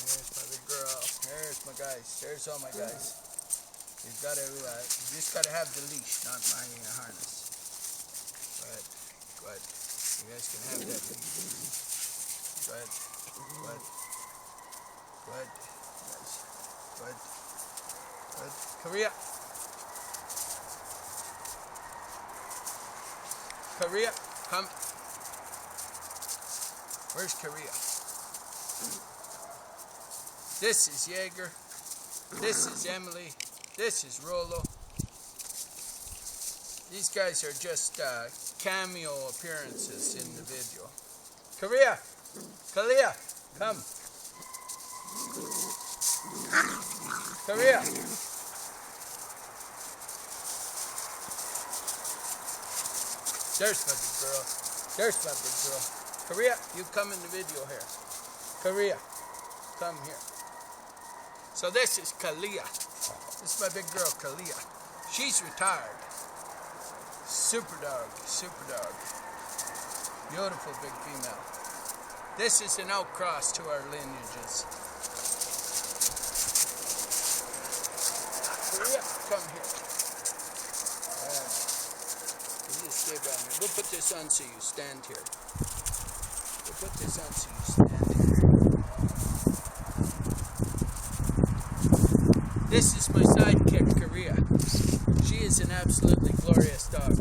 There's my big girl. There's my guys. There's all my guys. You've got to, you just got to have the leash, not my harness. But you guys can have that leash. Good. Korea. Korea, come. Where's Korea? This is Jaeger. This is Emily. This is Rollo. These guys are just cameo appearances in the video. Korea, come. Korea. There's my big girl. There's my big girl. Korea, you come in the video here. Korea, come here. So this is Kalia. This is my big girl, Kalia. She's retired. Super dog. Beautiful big female. This is an outcross to our lineages. Korea, come here. You just stay down here. We'll put this on so you stand here. This is my sidekick, Korea. She is an absolutely glorious dog.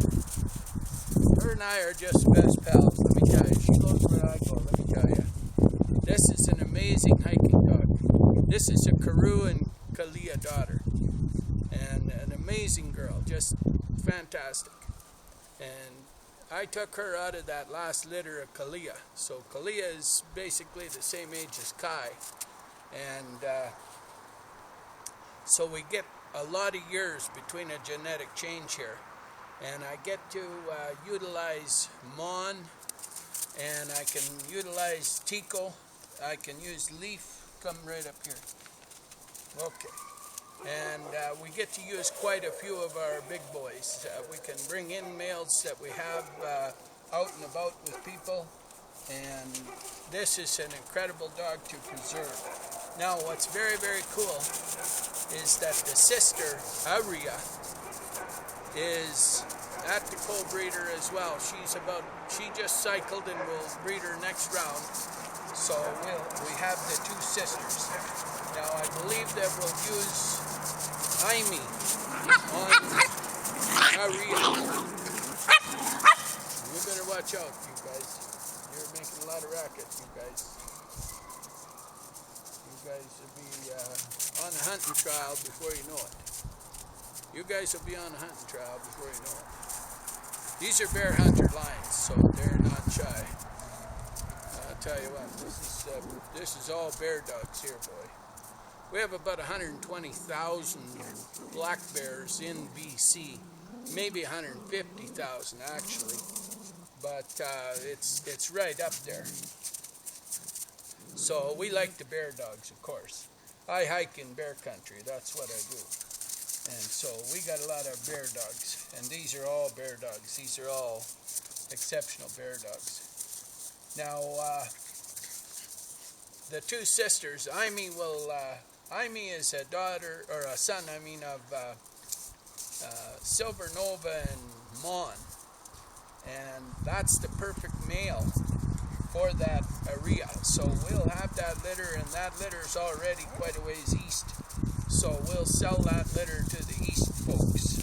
Her and I are just best pals, let me tell you. She goes where I go, let me tell you. This is an amazing hiking dog. This is a Karoo and Kalia daughter. And an amazing girl, just fantastic. And I took her out of that last litter of Kalia. So Kalia is basically the same age as Kai. And so we get a lot of years between a genetic change here. And I get to utilize Mon, and I can utilize Tico. I can use Leaf. Come right up here. Okay. And we get to use quite a few of our big boys. We can bring in males that we have out and about with people. And this is an incredible dog to preserve. Now, what's very, very cool is that the sister, Aria, is at the co-breeder as well. She just cycled and we'll breed her next round. So we have the two sisters. Now, I believe that we'll use Aimee on Aria. You better watch out, you guys. You're making a lot of racket, you guys. You guys will be on a hunting trial before you know it. You guys will be on a hunting trial before you know it. These are bear hunter lions, so they're not shy. I'll tell you what, this is all bear dogs here, boy. We have about 120,000 black bears in BC, maybe 150,000 actually, but it's right up there. So we like the bear dogs, of course. I hike in bear country, that's what I do. And so we got a lot of bear dogs, and these are all bear dogs. These are all exceptional bear dogs. Now, the two sisters, Aimee is a daughter, or a son, of Silver Nova and Mon. And that's the perfect male for that Aria. So we'll have that litter, and that litter is already quite a ways east. So we'll sell that litter to the east folks.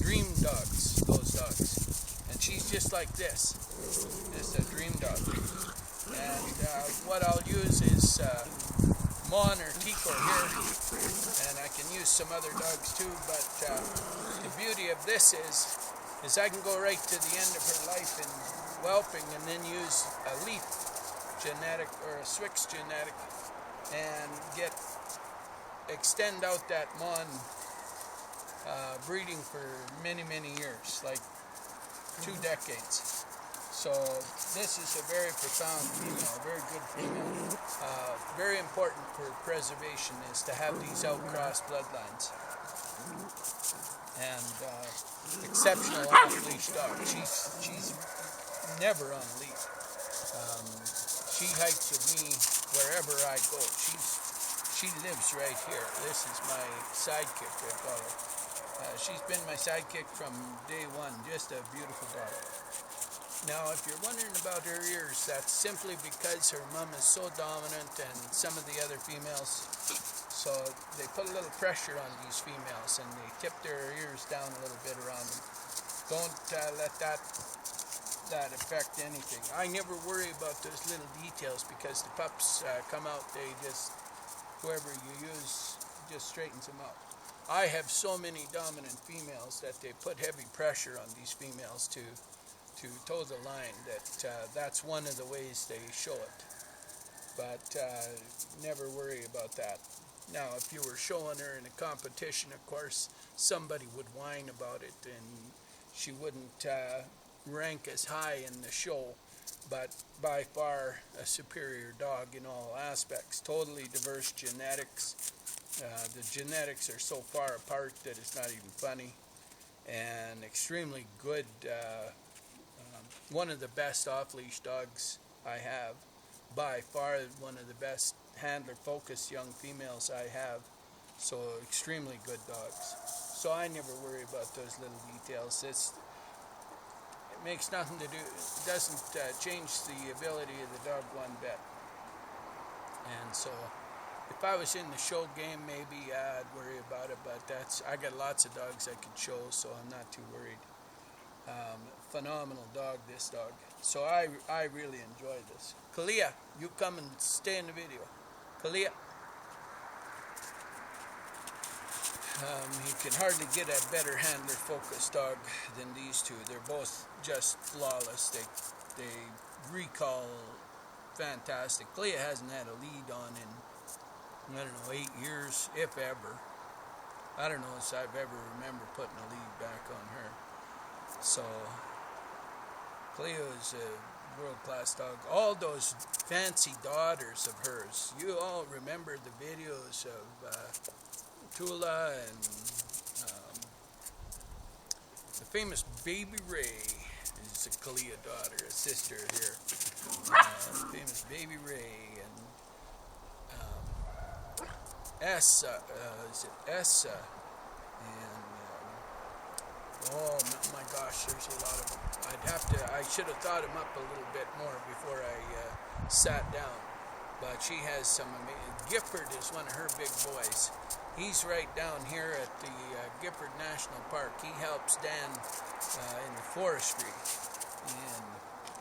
Dream dogs, those dogs. And she's just like this. It's a dream dog. And what I'll use is Mon or Tico here. And I can use some other dogs too. But the beauty of this is I can go right to the end of her life in whelping and then use a Leaf genetic or a Swix genetic and extend out that Mon breeding for many, many years, like 2 decades. So this is a very profound female, very good female. Very important for preservation is to have these outcross bloodlines. and exceptional off-leash dog. She's never on a leash. She hikes with me wherever I go. She lives right here. This is my sidekick, I call her. She's been my sidekick from day one. Just a beautiful dog. Now, if you're wondering about her ears, that's simply because her mom is so dominant and some of the other females, so they put a little pressure on these females and they tip their ears down a little bit around them. Don't let that affect anything. I never worry about those little details because the pups come out, whoever you use just straightens them out. I have so many dominant females that they put heavy pressure on these females to toe the line, that's one of the ways they show it. But never worry about that. Now, if you were showing her in a competition, of course, somebody would whine about it, and she wouldn't rank as high in the show, but by far a superior dog in all aspects. Totally diverse genetics. The genetics are so far apart that it's not even funny, and extremely good. One of the best off-leash dogs I have, by far one of the best handler-focused young females I have, so extremely good dogs. So I never worry about those little details. It makes nothing to do, it doesn't change the ability of the dog one bit. And so if I was in the show game, maybe I'd worry about it, but I got lots of dogs I can show, so I'm not too worried. Phenomenal dog, this dog. So I really enjoy this. Kalia, you come and stay in the video. Kalia. You can hardly get a better handler-focused dog than these two. They're both just flawless. They recall fantastic. Kalia hasn't had a lead on in, 8 years, if ever. I don't know if I've ever remember putting a lead back on her. So, Cleo is a world-class dog. All those fancy daughters of hers, you all remember the videos of Tula and the famous Baby Ray is a Kalia daughter, a sister here. The famous Baby Ray and Essa, is it Essa? And oh my gosh, there's a lot of them. I should have thought them up a little bit more before I sat down. But she has some amazing. Gifford is one of her big boys. He's right down here at the Gifford National Park. He helps Dan in the forestry. And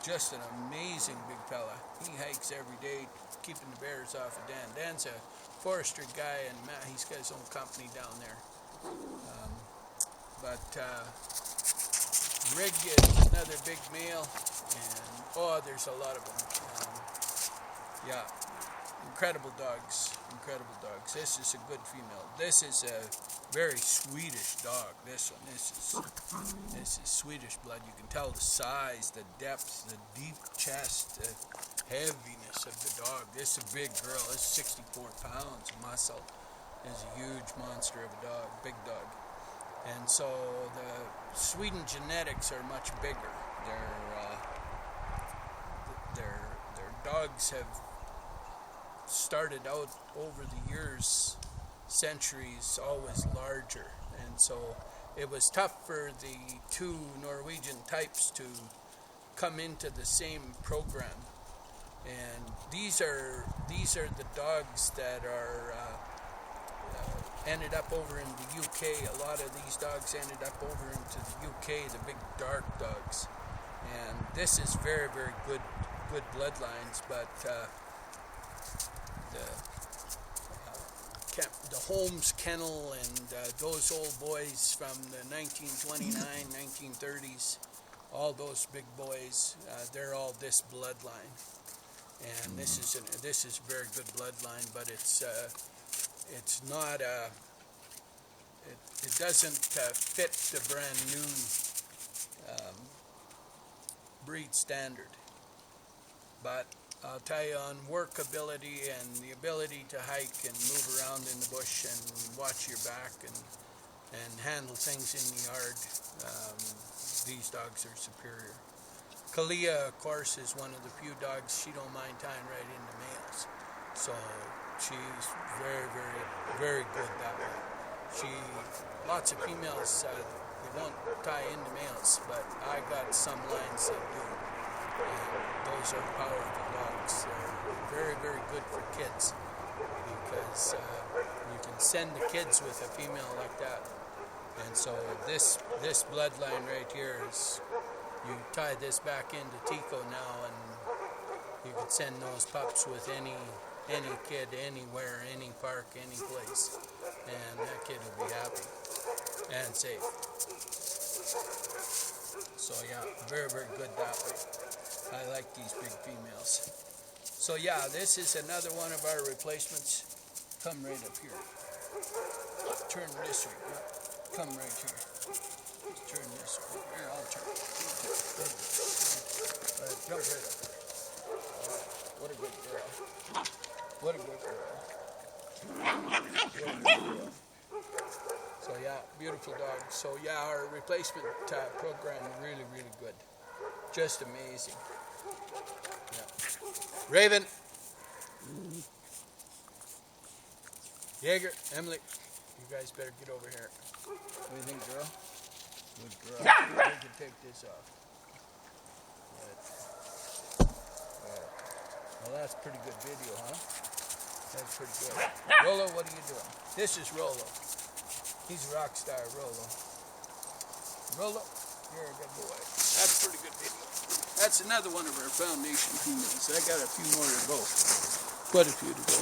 just an amazing big fella. He hikes every day, keeping the bears off of Dan. Dan's a forestry guy, and he's got his own company down there. Rig is another big male, and there's a lot of them. Yeah, incredible dogs. This is a good female. This is a very Swedish dog. This is Swedish blood. You can tell the size, the depth, the deep chest, the heaviness of the dog. This is a big girl. This is 64 pounds of muscle. This is a huge monster of a dog, big dog. And so the Sweden genetics are much bigger. Their dogs have started out over the years, centuries, always larger. And so it was tough for the two Norwegian types to come into the same program. And these are the dogs that are ended up over in the UK. A lot of these dogs ended up over into the UK, the big dark dogs. And this is very, very good bloodlines, but the Holmes Kennel and those old boys from the 1929, 1930s, all those big boys, they're all this bloodline. And this is a very good bloodline, but it's not it doesn't fit the brand new breed standard. But I'll tell you, on workability and the ability to hike and move around in the bush and watch your back and and handle things in the yard, these dogs are superior. Kalia, of course, is one of the few dogs she don't mind tying right into males. So she's very, very, very good that way. Lots of females, they won't tie into males, but I got some lines that do. And those are powerful dogs. They're very, very good for kids because you can send the kids with a female like that. And so this bloodline right here is, you tie this back into Tico now, and you can send those pups with any kid, anywhere, any park, any place, and that kid will be happy and safe. So yeah, very, very good that way. I like these big females. So yeah, this is another one of our replacements. Come right up here. Turn this way. Come right here. Turn this way. Here, I'll turn. Jump right up there. What a good girl. What a good girl. What a good girl. So yeah, beautiful dog. So yeah, our replacement program is really, really good. Just amazing. Yeah. Raven. Jaeger, Emily, you guys better get over here. What do you think, girl? Good girl. We can take this off. Good. Well, that's pretty good video, huh? That's pretty good. Rolo, what are you doing? This is Rolo. He's a rock star, Rolo. Rolo, you're a good boy. That's pretty good video. That's another one of our foundation females. I got a few more to go. Quite a few to go.